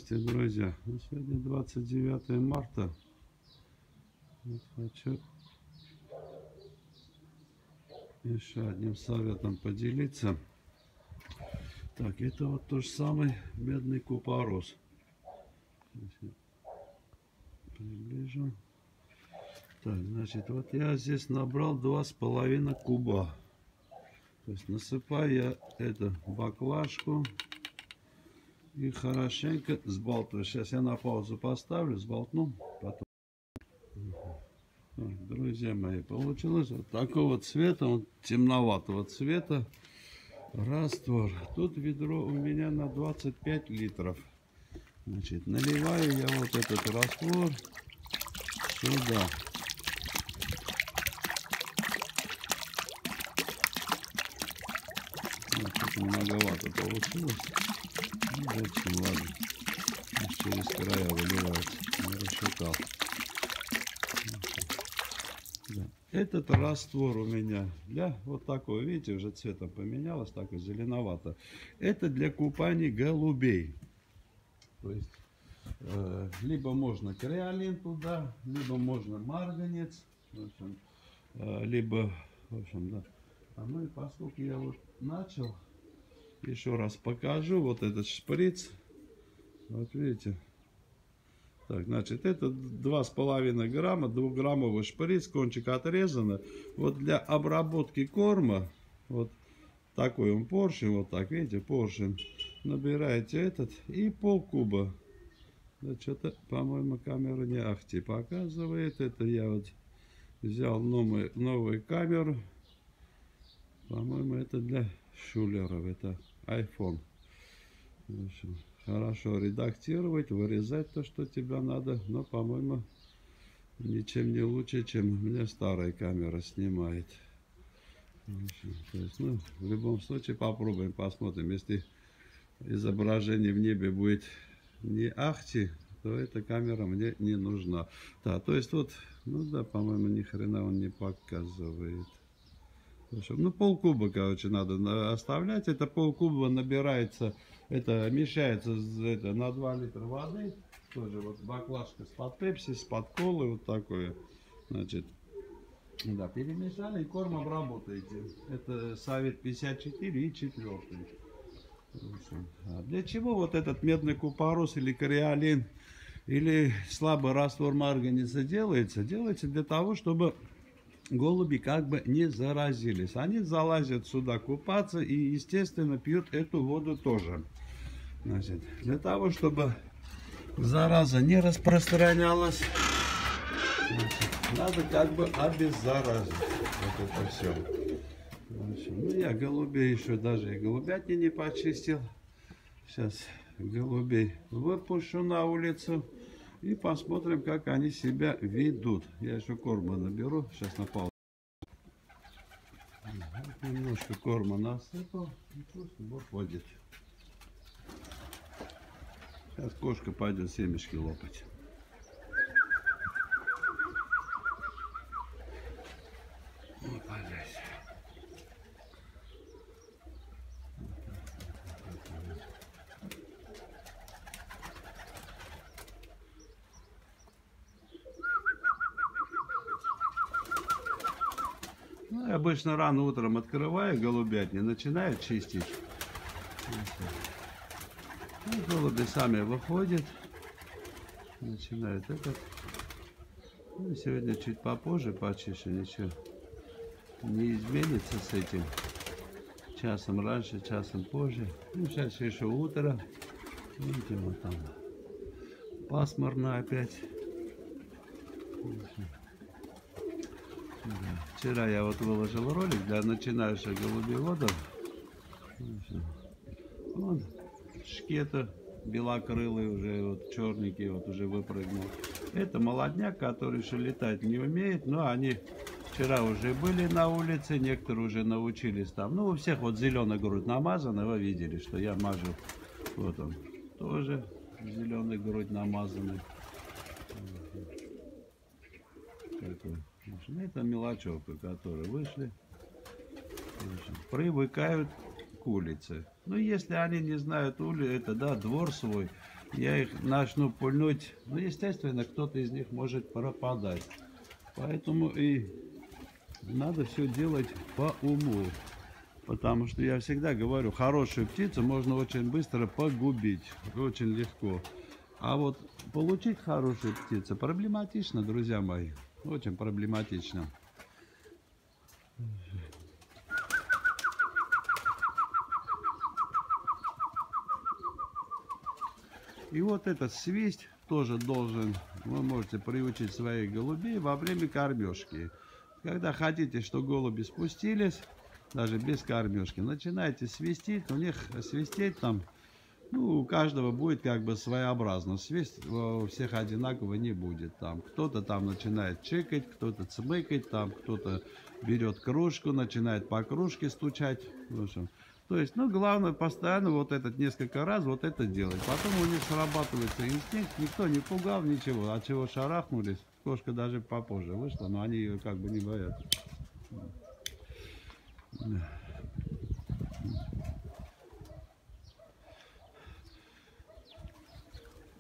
Здравствуйте, друзья. Сегодня 29 марта. Вот хочу еще одним советом поделиться. Так, это вот тот же самый медный купорос. Приближу. Так, значит, вот я здесь набрал 2,5 куба. То есть насыпаю я эту баклажку и хорошенько сбалтываю. Сейчас я на паузу поставлю, сболтну, потом. Друзья мои, получилось вот такого цвета, вот темноватого цвета раствор. Тут ведро у меня на 25 литров. Значит, наливаю я вот этот раствор сюда. Вот, тут многовато получилось. Ну, в общем, ладно. Через края выливается. Не рассчитал. Да. Этот раствор у меня для вот такого, видите, уже цветом поменялось, такой зеленовато. Это для купания голубей. То есть, либо можно креолин туда, либо можно марганец, в общем, либо, в общем, да. Ну и поскольку я вот начал, еще раз покажу, вот этот шприц, вот видите. Так, значит, это 2,5 грамма, 2-граммовый шприц, кончик отрезано. Вот для обработки корма, вот такой он поршень, вот так, видите, поршень. Набираете этот и полкуба. Да, что-то, по-моему, камера не ахти показывает. Это я вот взял новую камеру. По-моему, это для шулеров, это iPhone. В общем, хорошо редактировать, вырезать то, что тебе надо, но, по-моему, ничем не лучше, чем у меня старая камера снимает. В общем, то есть, ну, в любом случае попробуем, посмотрим. Если изображение в небе будет не ахти, то эта камера мне не нужна. Да, то есть вот, ну да, по-моему, ни хрена он не показывает. Ну, полкуба, короче, надо оставлять. Это полкуба набирается, это мешается на 2 литра воды. Тоже вот баклажка с-под пепси, с-под колы, вот такое. Значит, да, перемешали и корм обработаете. Это совет 54 и 4. А для чего вот этот медный купорос или креолин, или слабый раствор марганца делается? Делается для того, чтобы голуби как бы не заразились. Они залазят сюда купаться и, естественно, пьют эту воду тоже. Значит, для того, чтобы зараза не распространялась, значит, надо как бы обеззаразить вот это все. Ну, я голубей еще даже и голубятни не почистил. Сейчас голубей выпущу на улицу и посмотрим, как они себя ведут. Я еще корма наберу. Сейчас на паузу. Немножко корма насыпал. И пусть выходит. Сейчас кошка пойдет семечки лопать. Вот, здесь. Ну, я обычно рано утром открываю голубятни, начинаю чистить. Ну, голуби сами выходят, начинают этот. Ну, сегодня чуть попозже почищу, ничего не изменится с этим. Часом раньше, часом позже. Ну, сейчас еще утро. Видите, вот там пасмурно опять. Да. Вчера я вот выложил ролик для начинающих голубеводов. Вон шкета белокрылый уже, вот черненький, вот уже выпрыгнул. Это молодняк, который еще летать не умеет, но они вчера уже были на улице, некоторые уже научились там. Ну, у всех вот зеленая грудь намазана, вы видели, что я мажу. Вот он, тоже зеленая грудь намазанный. Такой. Это мелочевка, которые вышли, привыкают к улице. Ну, если они не знают это, да, двор свой, я их начну пульнуть, ну, естественно, кто-то из них может пропадать. Поэтому и надо все делать по уму. Потому что я всегда говорю, хорошую птицу можно очень быстро погубить, очень легко. А вот получить хорошую птицу проблематично, друзья мои, очень проблематично. И вот этот свист тоже должен, вы можете приучить своих голубей во время кормежки. Когда хотите, что голуби спустились, даже без кормежки, начинайте свистеть, у них свистеть там, ну, у каждого будет как бы своеобразно. Свист у всех одинаково не будет. Там кто-то там начинает чикать, кто-то цмыкать, там кто-то берет кружку, начинает по кружке стучать. В общем, то есть, ну, главное постоянно вот этот несколько раз вот это делать. Потом у них срабатывается инстинкт, никто не пугал, ничего. От чего шарахнулись, кошка даже попозже вышла, но они ее как бы не боятся.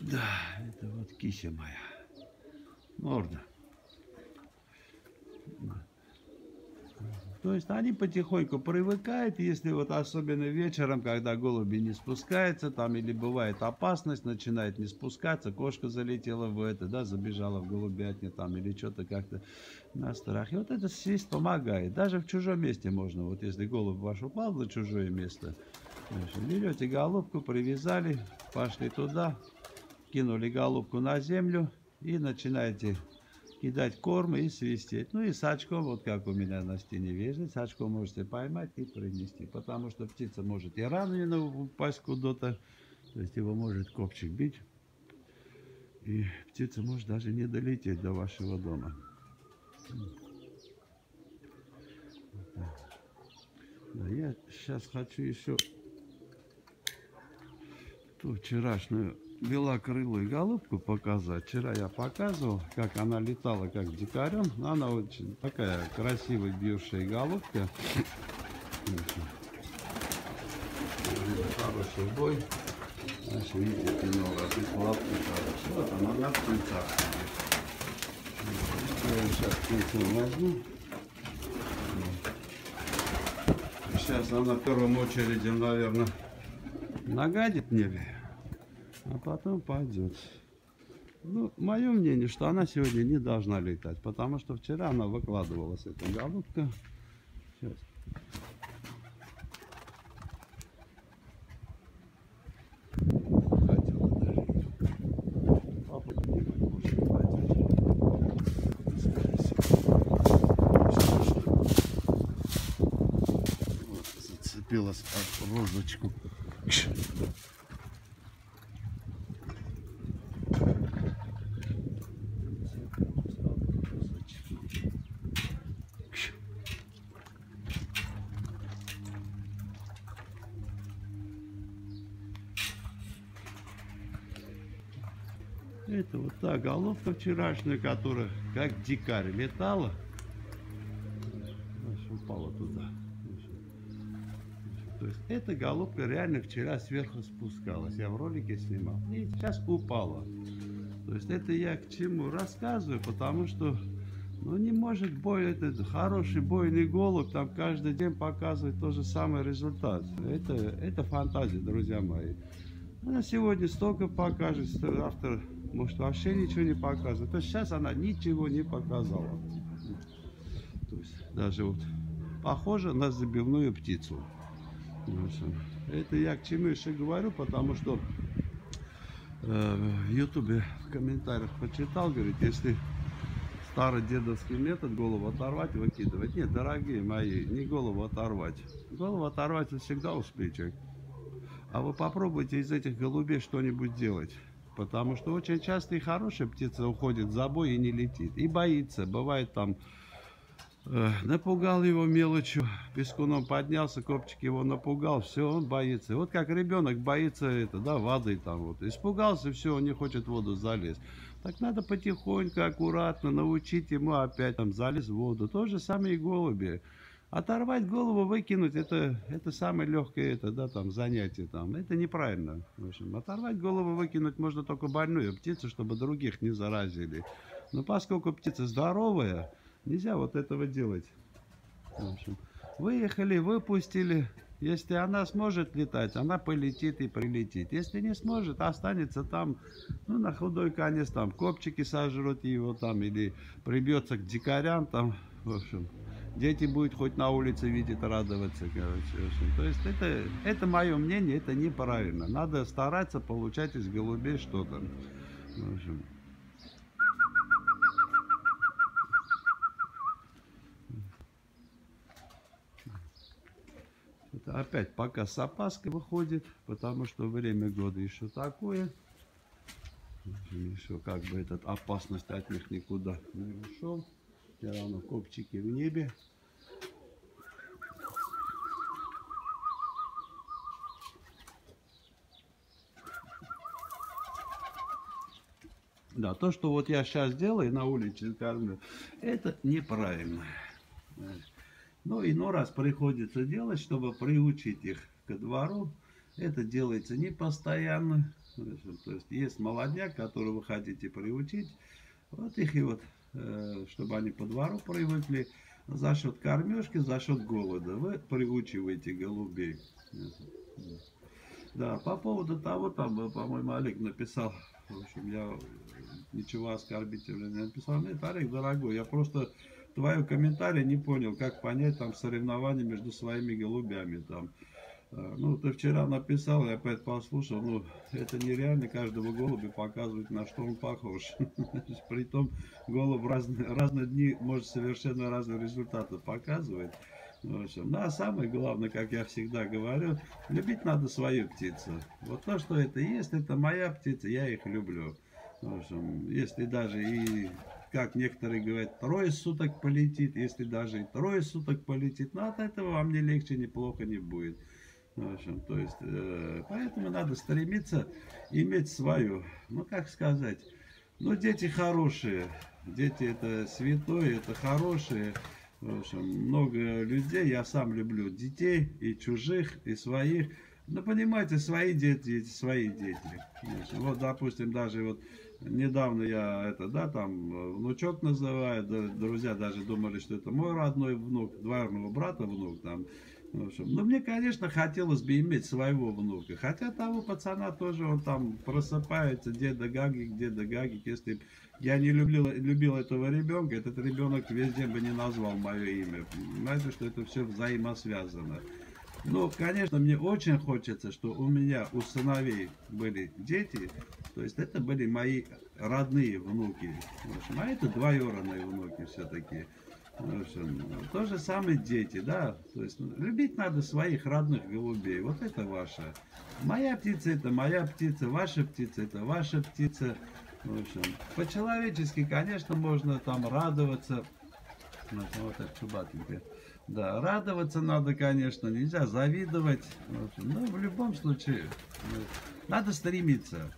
Да, это вот кися моя. Морда. То есть они потихоньку привыкают, если вот особенно вечером, когда голуби не спускаются, там или бывает опасность, начинает не спускаться, кошка залетела в это, да, забежала в голубятню там или что-то как-то на страх. И вот этот свист помогает. Даже в чужом месте можно, вот если голубь ваш упал на чужое место, берете голубку, привязали, пошли туда, кинули голубку на землю и начинаете кидать корм и свистеть. Ну и с очком, вот как у меня на стене висит, с очком можете поймать и принести. Потому что птица может и ранена упасть куда-то, то есть его может копчик бить. И птица может даже не долететь до вашего дома. Да, я сейчас хочу еще ту вчерашнюю белокрылую голубку показать. Вчера я показывал, как она летала как дикарем. Она очень такая красивая бьющая голубка. Хороший бой. Значит, видите, немного здесь лапки хорошие. Вот она на птенцах сидит. Я сейчас птенцу возьму. Сейчас она в первую очередь, наверное, нагадит мне. А потом пойдет. Ну, мое мнение, что она сегодня не должна летать, потому что вчера она выкладывалась, эта голубка. Сейчас. Хотела даже. Папа не может вот, зацепилась об розочку. Это вот та головка вчерашняя, которая как дикарь летала. Упала туда. То есть эта голубка реально вчера сверху спускалась. Я в ролике снимал. И сейчас упала. То есть это я к чему рассказываю, потому что ну, не может бой, этот хороший бойный голубь там каждый день показывать тот же самый результат. Это фантазия, друзья мои. Она сегодня столько покажет, завтра может вообще ничего не показывает. То есть сейчас она ничего не показала. То есть даже вот похоже на забивную птицу. Это я к чему еще говорю, потому что в ютубе в комментариях почитал, говорит, если старый дедовский метод голову оторвать, выкидывать. Нет, дорогие мои, не голову оторвать. Голову оторвать вы всегда успеете. А вы попробуйте из этих голубей что-нибудь делать. Потому что очень часто и хорошая птица уходит в забой и не летит. И боится. Бывает там, напугал его мелочью, пескуном поднялся, копчик его напугал, все, он боится. Вот как ребенок боится воды там вот. Испугался, все, он не хочет в воду залезть. Так надо потихоньку, аккуратно научить ему опять там залез в воду. То же самое и голуби. Оторвать голову, выкинуть, это самое легкое, это, да, там, занятие, там, это неправильно. В общем, оторвать голову, выкинуть можно только больную птицу, чтобы других не заразили. Но поскольку птица здоровая, нельзя вот этого делать. В общем, выехали, выпустили. Если она сможет летать, она полетит и прилетит. Если не сможет, останется там, ну, на худой конец, там, копчики сожрут его там, или прибьется к дикарям там, в общем. Дети будут хоть на улице видеть, радоваться, короче. В общем. То есть это мое мнение, это неправильно. Надо стараться получать из голубей что-то. В общем. Это опять пока с опаской выходит, потому что время года еще такое. Еще как бы эта опасность от них никуда не ушел. Все равно копчики в небе. Да, то, что вот я сейчас делаю на улице кормлю, это неправильно. Но иной раз приходится делать, чтобы приучить их ко двору. Это делается не постоянно. То есть молодняк, которого вы хотите приучить. Вот их и вот, чтобы они по двору привыкли. За счет кормежки, за счет голода вы приучиваете голубей. Да, по поводу того, там, по-моему, Олег написал, в общем, я ничего оскорбительного не написал. Нет, Олег, дорогой, я просто твоего комментария не понял, как понять там соревнования между своими голубями там. Ну, ты вчера написал, я опять послушал, ну, это нереально каждого голубя показывать, на что он похож. Притом голубь в разные дни может совершенно разные результаты показывать. В общем, ну, а самое главное, как я всегда говорю, любить надо свою птицу. Вот то, что это есть, это моя птица, я их люблю. В общем, если даже и, как некоторые говорят, 3 суток полетит, если даже и 3 суток полетит, но от этого вам не легче, ни плохо не будет. В общем, то есть, поэтому надо стремиться иметь свою, ну, как сказать, ну, дети хорошие, дети это святое, это хорошие. В общем, много людей, я сам люблю детей, и чужих, и своих. Ну, понимаете, свои дети, свои дети. Вот, допустим, даже вот недавно я это, да, там, внучок называю, друзья даже думали, что это мой родной внук, двоюродного брата внук, там, в общем, ну, мне, конечно, хотелось бы иметь своего внука, хотя того пацана тоже, он там просыпается, деда Гагик, если б я не любил этого ребенка, этот ребенок везде бы не назвал мое имя, понимаете, что это все взаимосвязано. Ну, конечно, мне очень хочется, что у меня, у сыновей были дети, то есть это были мои родные внуки, в общем, а это двоюродные внуки все-таки. В общем, то же самое дети, да, то есть любить надо своих родных голубей, вот это ваше. Моя птица это моя птица, ваша птица это ваша птица. В общем, по-человечески, конечно, можно там радоваться. Вот так чубатенько. Да, радоваться надо, конечно, нельзя завидовать. В общем, но в любом случае надо стремиться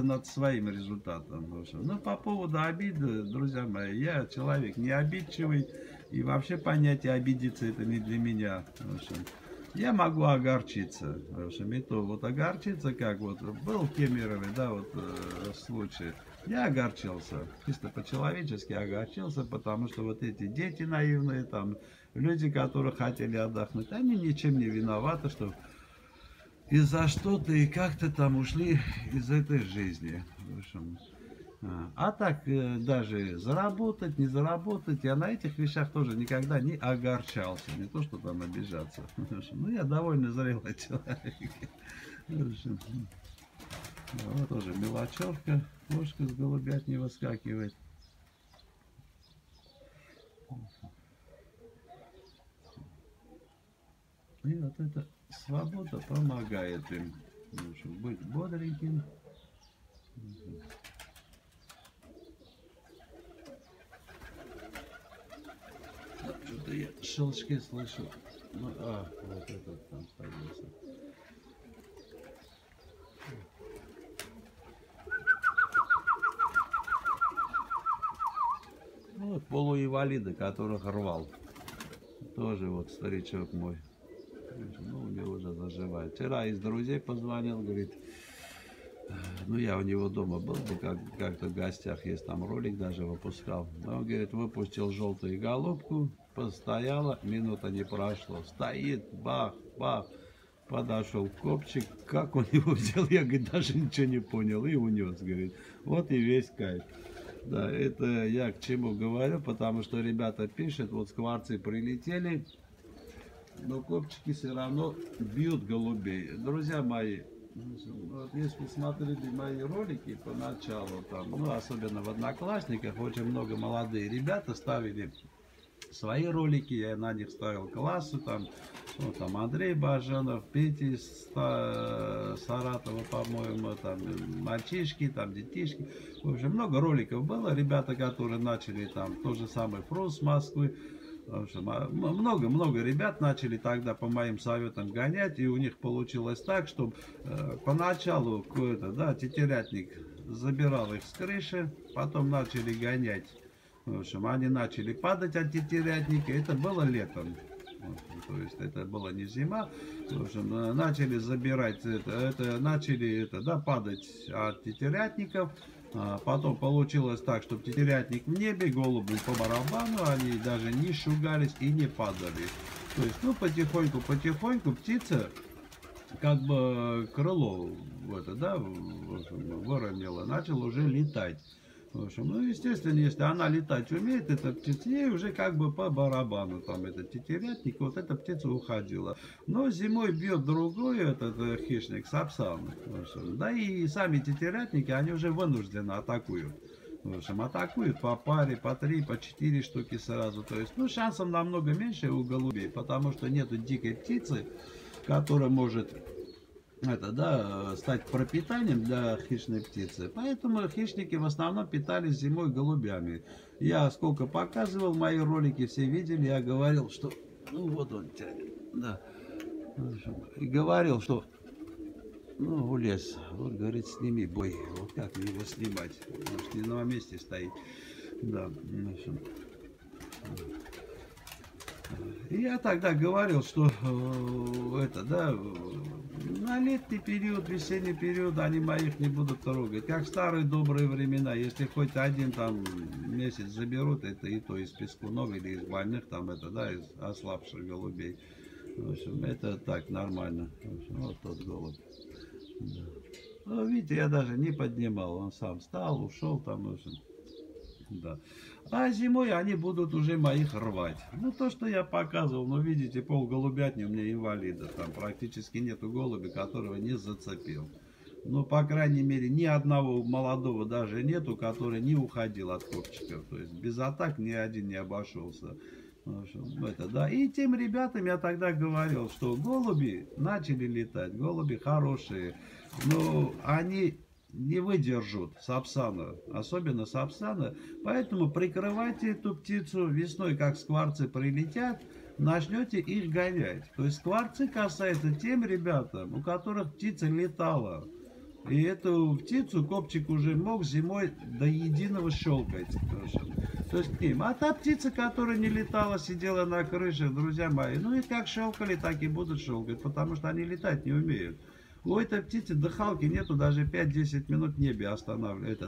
над своим результатом. В общем, ну, по поводу обиды, друзья мои, я человек не обидчивый, и вообще понятие обидеться это не для меня. В общем, я могу огорчиться. В общем, и то вот огорчиться, как вот был в Кемерове, да, вот случай. Я огорчился, чисто по-человечески огорчился, потому что вот эти дети наивные, там, люди, которые хотели отдохнуть, они ничем не виноваты, что из-за что-то и как-то там ушли из этой жизни. В общем, а так даже заработать, не заработать, я на этих вещах тоже никогда не огорчался, не то что там обижаться. В общем, ну, я довольно зрелый человек. В общем, вот тоже мелочевка, кошка с голубят не выскакивает. И вот эта свобода помогает им, в общем, быть бодреньким. Что-то я щелчки слышу. Ну, вот этот там садился. Вот полуинвалиды, которых рвал. Тоже вот старичок мой. Ну, у него уже заживает. Вчера из друзей позвонил, говорит, ну, я у него дома был бы, как-то в гостях, есть там ролик даже выпускал. Но он, говорит, выпустил желтую голубку, постояла, минута не прошло, стоит, бах, бах, подошел копчик, как он его взял, я, говорит, даже ничего не понял, и унес, говорит. Вот и весь кайф. Да, это я к чему говорю, потому что ребята пишут, вот скворцы прилетели, но копчики все равно бьют голубей. Друзья мои, вот если смотрели мои ролики поначалу, там, ну, особенно в Одноклассниках, очень много молодые ребята ставили свои ролики, я на них ставил классы, там, ну, там Андрей Баженов, Петя из Саратова, по-моему, там мальчишки, там детишки. В общем, много роликов было, ребята, которые начали там, то же самое Фрус с Москвы. В общем, много-много ребят начали тогда по моим советам гонять, и у них получилось так, что поначалу какой-то, да, тетерятник забирал их с крыши, потом начали гонять. В общем, они начали падать от тетерятника, это было летом. В общем, то есть это было не зима. В общем, начали забирать, да, падать от тетерятников. Потом получилось так, что тетерятник в небе, голуби по барабану, они даже не шугались и не падали. То есть, ну, потихоньку птица как бы крыло выровняла, начала уже летать. В общем, ну, естественно, если она летать умеет, эта птица, ей уже как бы по барабану, там, этот тетерятник, вот эта птица уходила. Но зимой бьет другой этот хищник, сапсан. В общем, да и сами тетерятники, они уже вынужденно атакуют. В общем, атакуют по паре, по 3, по 4 штуки сразу. То есть, ну, шансов намного меньше у голубей, потому что нету дикой птицы, которая может стать пропитанием для хищной птицы. Поэтому хищники в основном питались зимой голубями. Я сколько показывал, мои ролики все видели, я говорил, что... Ну вот он тянет, да. И говорил, что... Ну, улез. Вот, говорит, сними бой. Вот как его снимать? Потому что не на месте стоит. Да, в общем... И я тогда говорил, что на летний период, весенний период они моих не будут трогать. Как в старые добрые времена, если хоть один там месяц заберут, это и то из пескунов или из больных, там из ослабших голубей. В общем, это так нормально. В общем, вот тот голубь. Да. Ну, видите, я даже не поднимал, он сам встал, ушел там, в общем. Да. А зимой они будут уже моих рвать. Ну, то, что я показывал, ну, видите, пол голубятни у меня инвалида. Там практически нету голубя, которого не зацепил. Ну, по крайней мере, ни одного молодого даже нету, который не уходил от копчиков. То есть без атак ни один не обошелся. В общем, да. И тем ребятам я тогда говорил, что голуби начали летать, голуби хорошие. Но они не выдержат сапсана, особенно сапсана, поэтому прикрывайте эту птицу весной, как скворцы прилетят, начнете их гонять. То есть скворцы касаются тем ребятам, у которых птица летала. И эту птицу копчик уже мог зимой до единого щелкать. То есть к ним. А та птица, которая не летала, сидела на крыше, друзья мои, ну и как щелкали, так и будут щелкать, потому что они летать не умеют. У этой птицы дыхалки нету, даже 5-10 минут в небе останавливать,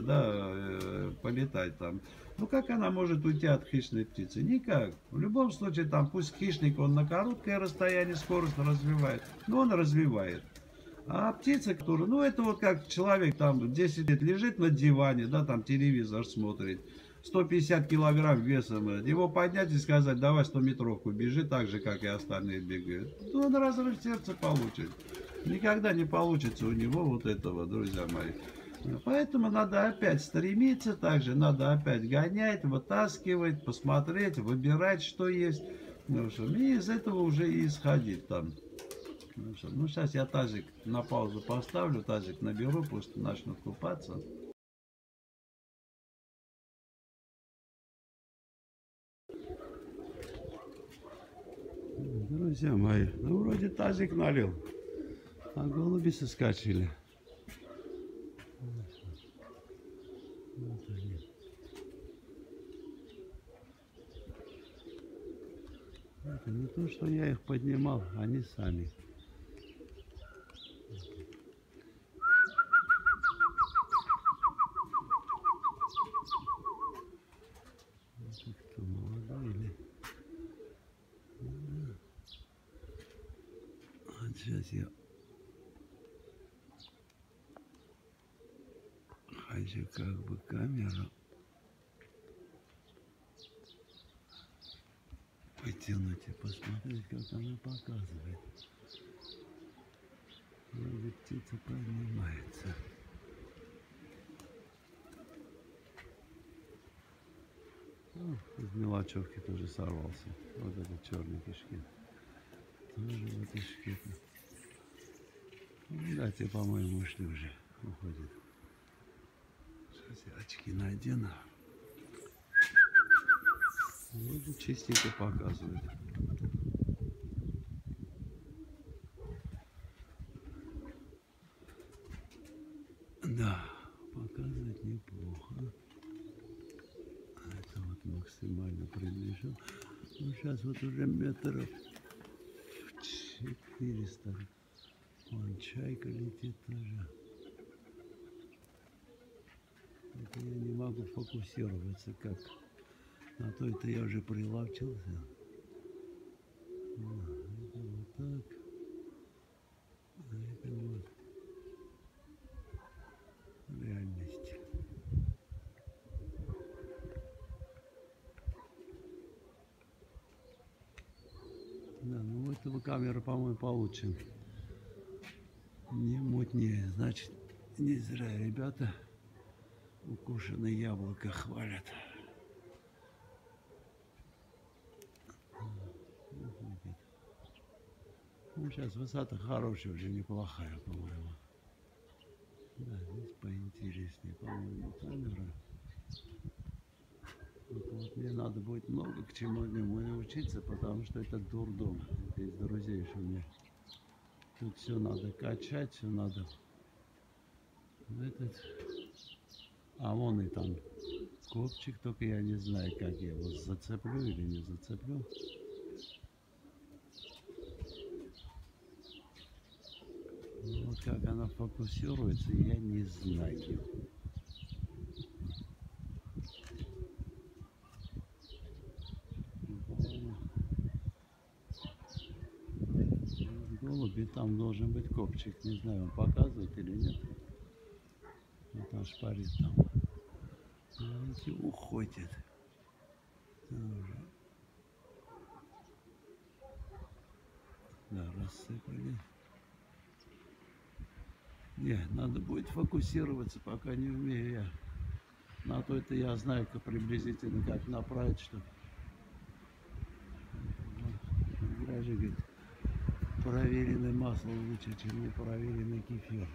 полетать там. Ну как она может уйти от хищной птицы? Никак. В любом случае, там пусть хищник, он на короткое расстояние скорость развивает, но он развивает. А птица, которая, ну это вот как человек там 10 лет лежит на диване, да, там телевизор смотрит, 150 килограмм весом, его поднять и сказать, давай 100-метровку бежи, так же, как и остальные бегают. То он разрыв сердца получит. Никогда не получится у него вот этого, друзья мои. Поэтому надо опять стремиться, также надо опять гонять, вытаскивать, посмотреть, выбирать, что есть. Ну, и из этого уже и исходить там. Ну, сейчас я тазик на паузу поставлю, тазик наберу, пусть начнут купаться. Друзья мои, ну вроде тазик налил, а голуби соскочили. Вот они. Это не то, что я их поднимал, они сами. Это кто, молодой или? Да. Вот сейчас я хочу как бы камеру потянуть и посмотреть, как она показывает. Вроде птица поднимается. Ну, из мелочевки тоже сорвался. Вот этот черный кишкет. Тоже в этой шкете. Ну, да, те, по-моему, ушли уже. Уходит. Сейчас я очки надену. Вроде чистенько показывает. Да, показывает неплохо. Это вот максимально приближен. Ну, сейчас вот уже метров 400. Вон чайка летит тоже. Это я не могу фокусироваться как. На то это я уже прилавчился. Это вот так. А это вот реальность. Да, ну у этого камера, по-моему, получше. Не мутнее. Значит, не зря ребята укушенное яблоко хвалят. Ну, сейчас высота хорошая, уже неплохая, по-моему. Да, здесь поинтереснее, по-моему, камера. Вот мне надо будет много к чему научиться, потому что это дурдом. Это из друзей, что мне тут все надо качать, все надо. Этот... А вон и там копчик, только я не знаю, как я его зацеплю или не зацеплю. Ну, вот как она фокусируется, я не знаю. Голуби, там должен быть копчик, не знаю, он показывает или нет. Вот он шпарит там. Видите, уходит. Тоже. Да, рассыпали. Не, надо будет фокусироваться, пока не умею я. На то это я знаю, как приблизительно как направить, что. Даже, говорит, проверенное масло лучше, чем непроверенный кефир.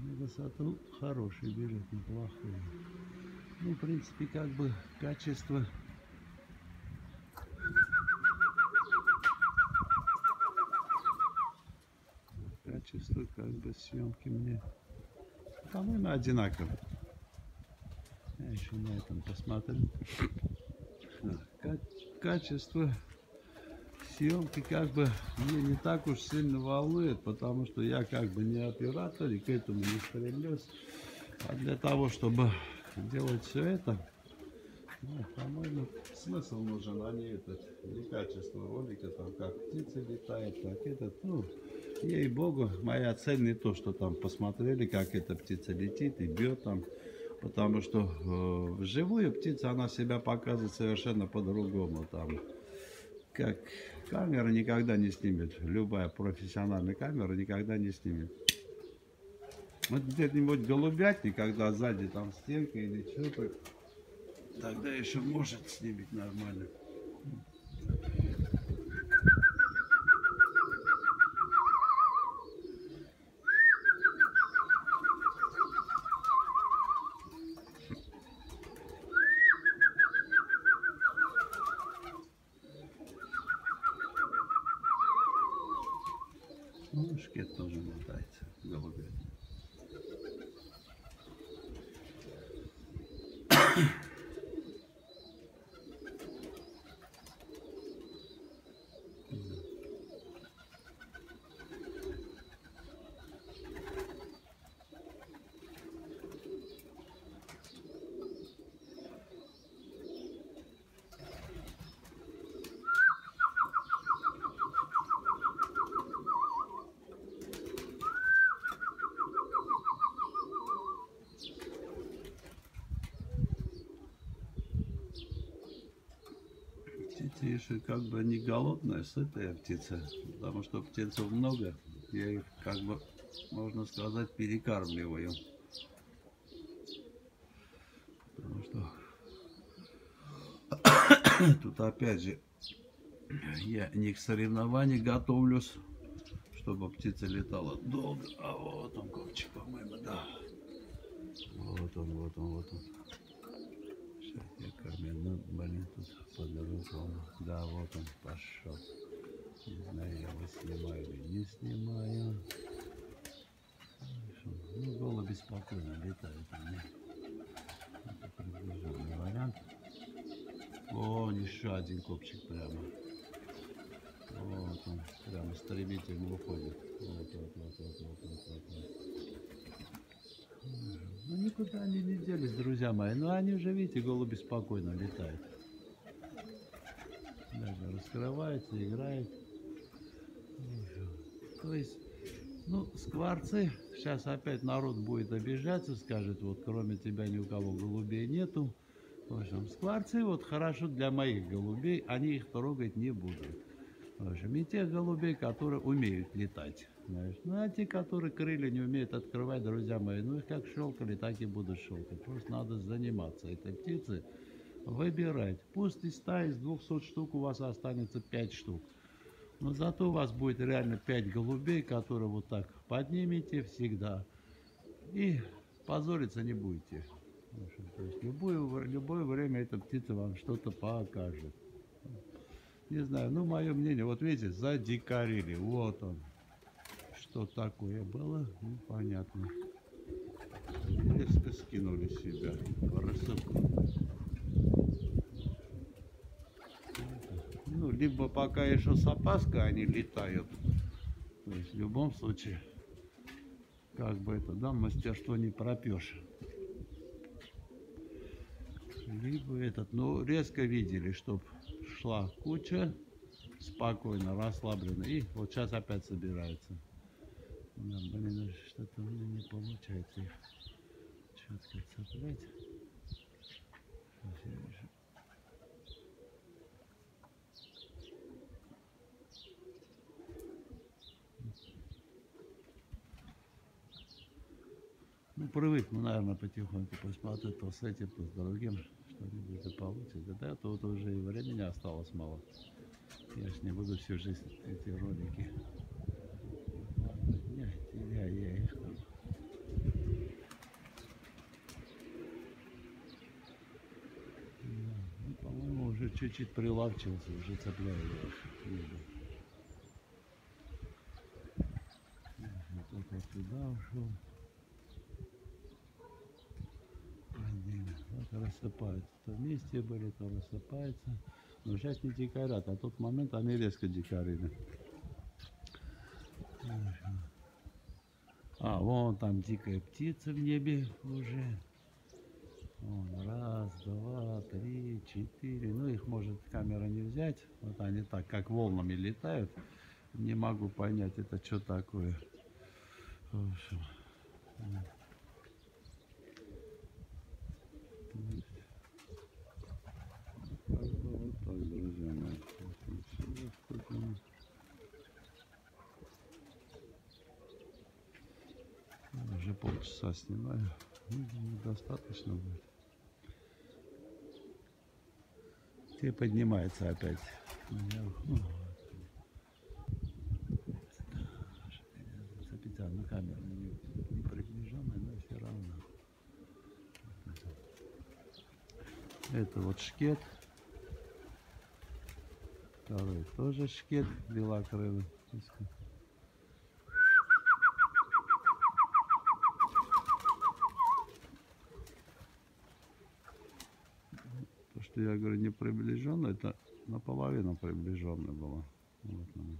Ну, высоту хороший берет, неплохую. Ну, в принципе, как бы качество. Качество как бы съемки мне, по-моему, одинаково. Я еще на этом посмотрю. Качество съемки как бы мне не так уж сильно волнует, потому что я как бы не оператор и к этому не стремлюсь. А для того, чтобы делать все это, ну, по-моему, смысл нужен, а не не качество ролика, там как птица летает, как этот, ну, ей-богу, моя цель не то, что там посмотрели, как эта птица летит и бьет там, потому что вживую птица, она себя показывает совершенно по-другому, там, как камера никогда не снимет, любая профессиональная камера никогда не снимет. Вот где-нибудь голубятник, когда сзади там стенка или что-то, тогда еще может снимать нормально. Ну, шкет тоже мотается, голубятник. видишь, и как бы не голодная, сытая птица, потому что птенцов много, я их как бы, можно сказать, перекармливаю. Потому что тут опять же я не к соревнованию готовлюсь, чтобы птица летала долго. А вот он, ковчик, по-моему, да. Вот он, вот он, вот он. Сейчас я кормил, ну, блин, тут под руком. Да, вот он пошел. Не знаю, я его снимаю или не снимаю. Ну, голуби спокойно летают. Это приближенный вариант. О, еще один копчик прямо. Вот он, прямо стремительно уходит. Вот. Ну, никуда они не делись, друзья мои. Ну, они уже, видите, голуби спокойно летают. Даже раскрывается, играет. То есть, ну, скворцы, сейчас опять народ будет обижаться, скажет, вот кроме тебя ни у кого голубей нету. В общем, скворцы вот хорошо для моих голубей, они их трогать не будут. В общем, и тех голубей, которые умеют летать. Знаешь. Ну, а те, которые крылья не умеют открывать, друзья мои, ну их как щелкали, так и будут щелкать. Просто надо заниматься этой птицей, выбирать. Пусть из 100, из 200 штук у вас останется 5 штук. Но зато у вас будет реально 5 голубей, которые вот так поднимете всегда. И позориться не будете. В общем, то есть любое время эта птица вам что-то покажет. Не знаю, ну мое мнение, вот видите, задикарили, вот он. Что такое было, непонятно. Резко скинули себя по рассыпку. Ну, либо пока еще с опаской они летают. То есть в любом случае, как бы это, да, мастерство не пропьешь. Либо этот, ну, резко видели, чтоб шла куча, спокойно, расслабленно. И вот сейчас опять собирается. Да, блин, что-то у меня не получается их четко цеплять. Сейчас я вижу. Ну, привыкну, наверное, потихоньку посмотрю то с этим, то с другим, что-нибудь и получится. Да, тут уже и времени осталось мало. Я ж не буду всю жизнь эти ролики. Не теряю я их там. Ну, по-моему, уже чуть-чуть прилавчился, уже цепляю их. Вот это туда ушел. Вот рассыпаются. То вместе были, то рассыпаются. Но сейчас не дикарят, а тот момент они резко дикарили. А, вон там дикая птица в небе уже. Вон, раз, два, три, четыре. Ну, их может камера не взять. Вот они так, как волнами летают. Не могу понять, это что такое. В общем. Вот так, друзья мои. Уже полчаса снимаю. Достаточно будет. Те поднимается опять. Специально камера не приближенная, но все равно. Это вот шкет. Второй тоже шкет белокрылый. То, что я говорю, не приближенно, это наполовину приближенно было. Вот оно.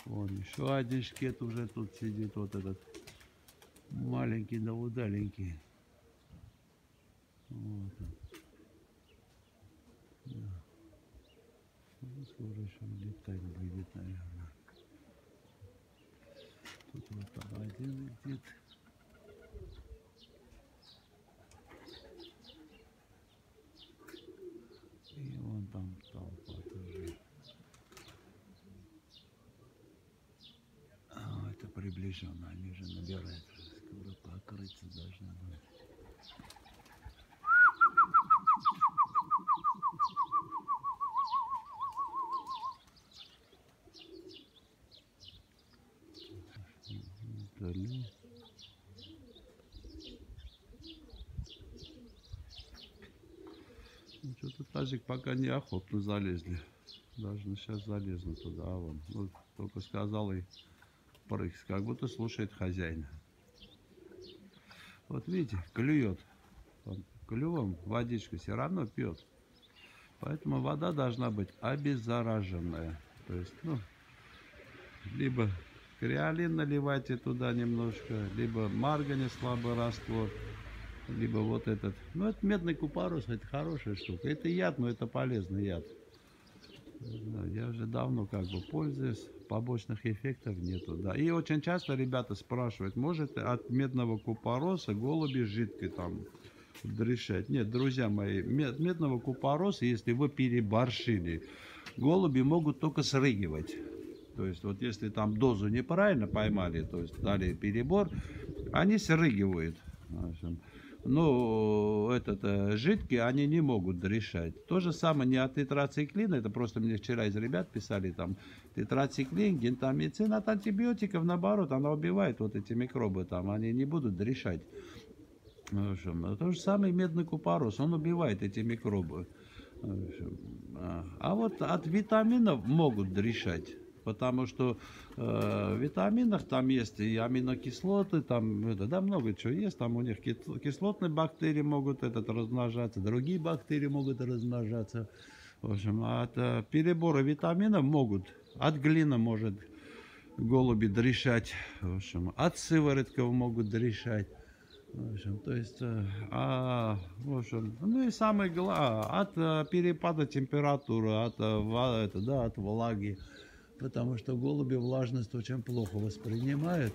Вон еще один шкет уже тут сидит, вот этот маленький, да удаленький. Вот он. Да. Ну, скоро еще летать будет, наверное. Тут вот там один летит. видишь, они же набирают. Скоро покрыться должна быть. Ну, что-то тазик пока неохотно залезли. Должны сейчас залезут туда. А вон, вот только сказал и прыг, как будто слушает хозяина. Вот видите, клюет. Он клювом водичку все равно пьет. Поэтому вода должна быть обеззараженная. То есть, ну, либо креолин наливайте туда немножко, либо марганец слабый раствор, либо вот этот. Ну, это медный купорос, это хорошая штука. Это яд, но это полезный яд. Я уже давно как бы пользуюсь, побочных эффектов нету. Да. И очень часто ребята спрашивают, может от медного купороса голуби жидкой там решать? Нет, друзья мои, медного купороса, если вы переборщили, голуби могут только срыгивать. То есть вот если там дозу неправильно поймали, то есть дали перебор, они срыгивают. Но жидкие они не могут решать. То же самое не от тетрациклина, это просто мне вчера из ребят писали, там тетрациклин, гентамицин, от антибиотиков наоборот, она убивает вот эти микробы, там они не будут решать. В общем, то же самое медный купорос, он убивает эти микробы. В общем, а вот от витаминов могут решать. Потому что в витаминах там есть и аминокислоты, там да, много чего есть. Там у них кислотные бактерии могут размножаться, другие бактерии могут размножаться. В общем, от перебора витаминов могут, от глины может голуби дрешать, в общем, от сыворотков могут дрешать. В общем, то есть, в общем, ну и самое главное, от перепада температуры, от влаги. Потому что голуби влажность очень плохо воспринимают.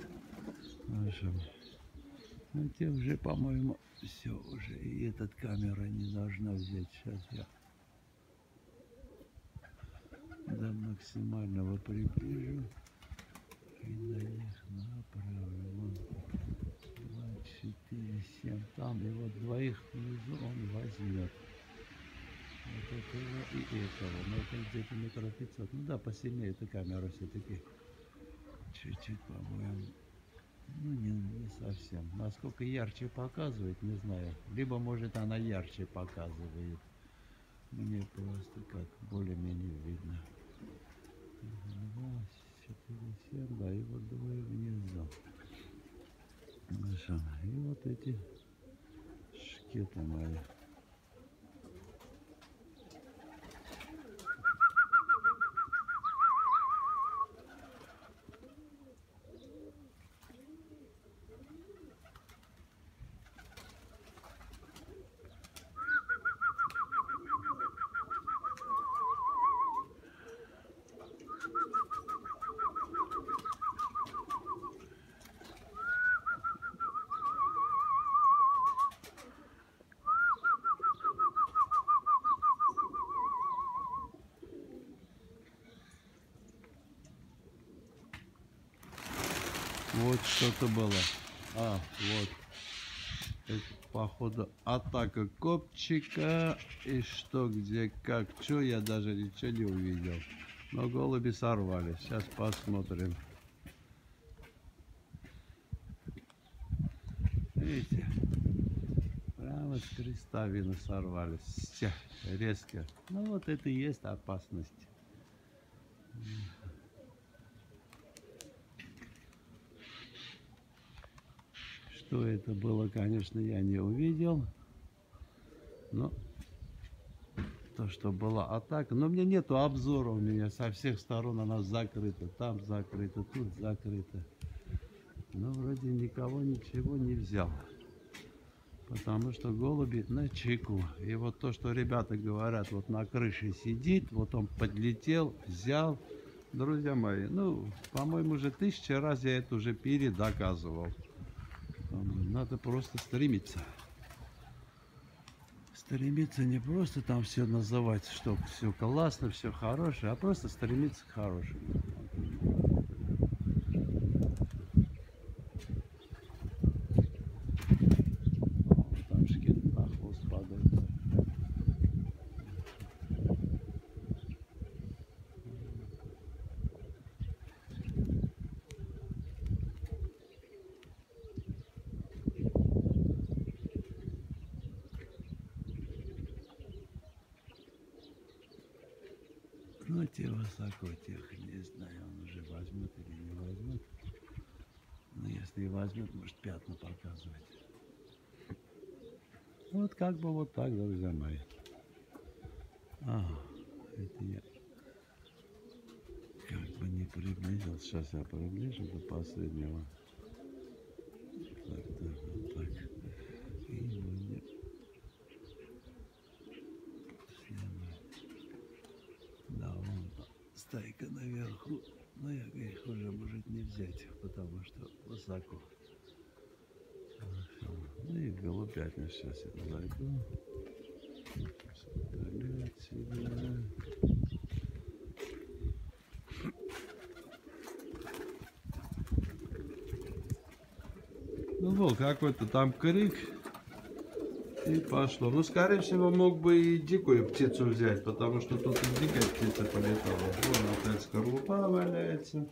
В общем, ну, те уже, по-моему, все уже. И эта камера не должна взять. Сейчас я до максимального приближу. И на них направлю. Вон 2, 4, 7. Там и вот двоих внизу он возьмет. Вот этого и этого. Но это где-то метра 500. Ну да, посильнее эта камера все-таки. Чуть-чуть, по-моему. Ну, не совсем. Насколько ярче показывает, не знаю. Либо, может, она ярче показывает. Мне просто как более-менее видно. 2, 4, 7. Да, и вот двое внизу. Хорошо. И вот эти шкеты мои. Вот что-то было. Вот. Это, походу, атака копчика. И что, где, как, что, я даже ничего не увидел. Но голуби сорвались. Сейчас посмотрим. Видите? Прямо с крестовины сорвались. Все, резко. Ну вот это и есть опасность. Что это было, конечно, я не увидел. Но то, что была атака. Но у меня нету обзора, у меня со всех сторон она закрыта. Там закрыто, тут закрыто. Но вроде никого ничего не взял. Потому что голуби на чеку. И вот то, что ребята говорят, вот на крыше сидит, вот он подлетел, взял. Друзья мои, ну, по-моему, уже 1000 раз я это уже передоказывал. Надо просто стремиться. Стремиться не просто там все называть, что все классно, все хорошее, а просто стремиться к хорошему. высоко, тихо, не знаю, он уже возьмет или не возьмет. Но если и возьмет, может пятна показывать. Вот как бы вот так, друзья мои. Это я как бы не приблизил. Сейчас я приближу до последнего. Так, вот так. И будем снимать. Да, вон стайка наверху. Но я их уже может не взять, потому что высоко. Ну и голубятню сейчас я зайду. Удалять себя. Ну был какой-то там крик. И пошло. Ну, скорее всего, мог бы и дикую птицу взять, потому что тут и дикая птица полетала. Вон опять скорлупа валяется.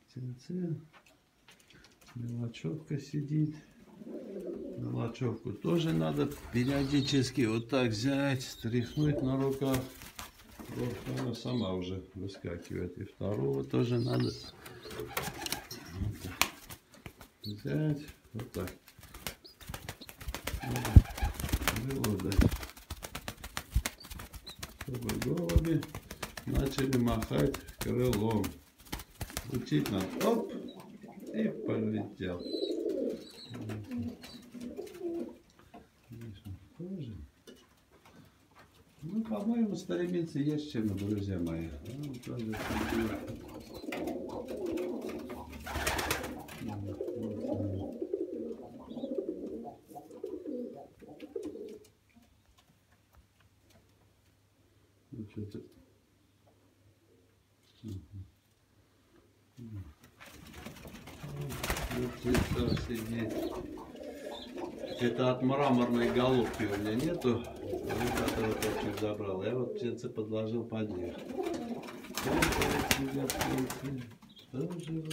Птенцы. Мелочевка сидит. Мелочевку тоже надо периодически вот так взять, стряхнуть на руках. Вот она сама уже выскакивает. И второго тоже надо вот так взять. Вот так. Вылудать. Чтобы голуби начали махать крылом. Учить надо. Оп! И полетел. Ну, по-моему, стремиться есть чем, друзья мои. Это от мраморной головки у меня нету, которую я чуть забрал. Я вот птенцы подложил под них. Тоже вот сидят.